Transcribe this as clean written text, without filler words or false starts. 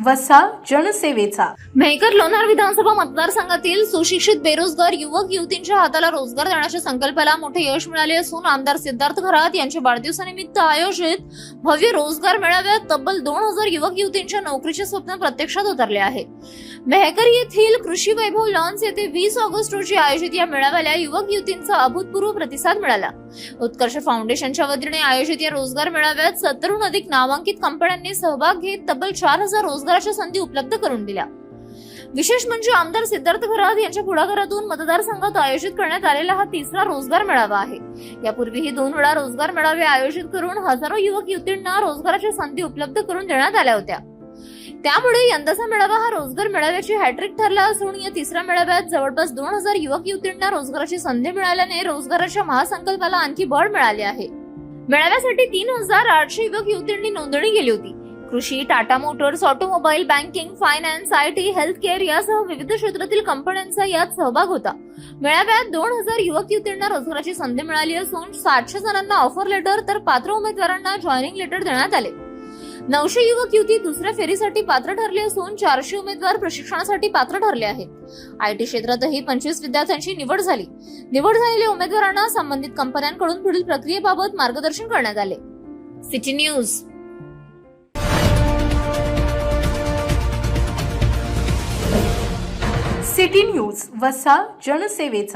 वसा जनसेवेचा. मेहकर लोणार विधानसभा मतदारसंघातील सुशिक्षित बेरोजगार युवक युवतींच्या हाताला रोजगार देण्याच्या संकल्पाला मोठे यश मिळाले असून आमदार सिद्धार्थ खरात यांच्या वाढदिवसानिमित्त आयोजित भव्य रोजगार मेळाव्यात तब्बल 2000 युवक युवतींच्या नोकरीचे स्वप्न प्रत्यक्षात उतरले आहे. मेहकर येथील कृषी वैभव लॉन्स येथे 20 ऑगस्ट रोजी आयोजित या मेळाव्याला युवक युवतींचा अभूतपूर्व प्रतिसाद मिळाला. उत्कर्ष फाउंडेशनच्या वतीने आयोजित या रोजगार मेळाव्यात 70हून अधिक नामांकित कंपन्यांनी सहभाग घेत तब्बल 4000 रोजगाराच्या संधी उपलब्ध करून दिल्या. विशेष म्हणजे आमदार सिद्धार्थ खरात यांच्या पुढाकारातून मतदारसंघात आयोजित करण्यात आलेला हा तिसरा रोजगार मेळावा आहे. यापूर्वीही 2 वेळा रोजगार मेळावे आयोजित करून हजारो युवक युवतींना रोजगाराच्या संधी उपलब्ध करून देण्यात आल्या होत्या. त्यामुळे यंदाचा मेळावा हा रोजगार मेळाव्याची हॅट्रिक ठरला असून या तिसऱ्या मेळाव्यात जवळपास 2000 युवक युवतींना रोजगाराची संधी मिळाल्याने रोजगाराच्या महासंकल्पाला आणखी बळ मिळाले आहे. मेळाव्यासाठी 3800 युवक युवतींनी नोंदणी केली होती. कृषी, Tata Motors, automobile, banking, finance, IT, health care यासह विविध क्षेत्रातील कंपन्यांचा यात सहभाग होता. मेळाव्यात 2000 युवक युवतींना रोजगाराची संधी मिळाली असून 700 जणांना ऑफर लेटर तर पात्र उमेदवारांना जॉईनिंग लेटर देण्यात आले. 900 युवक युवती दुसऱ्या फेरीसाठी पात्र ठरले असून 400 उमेदवार प्रशिक्षणासाठी पात्र ठरले आहेत. IT क्षेत्रातही 25 विद्यार्थ्यांची निवड झाली. निवड झालेल्या उमेदवारांना संबंधित कंपन्यांकडून पुढील प्रक्रियेबाबत मार्गदर्शन करण्यात आले. City news. सिटी न्यूज वसा जनसेवेचा.